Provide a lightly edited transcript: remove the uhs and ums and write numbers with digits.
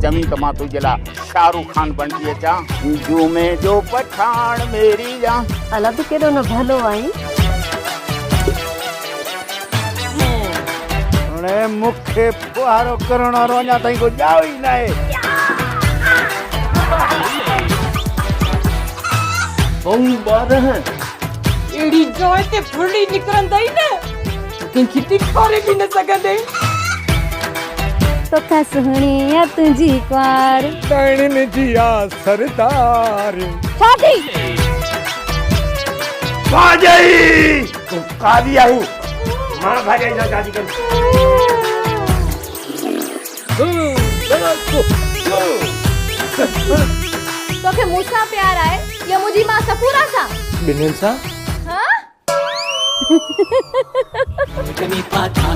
जमी तो मां तुझे ला शाहरुख खान बनती अचा जू में जो पठान मेरी जा अला तो केडो न भलो आई ने मुखे फुहारो करण वारो अञा ताईं को ॼाओ ई न आहे बहू ॿार एड़ी जोय ते फुड़ी निकरंदई न किंकी टिकोरे भी न सगंदे तो का सुहणी या तुझी क्वार तणन जिया सरदार शादी बाजई तू कादी आई मां भाई ना शादी कर तो के मुसा प्यार आए या मुजी मां सपूरा सा बिनन सा हां कनी फाथा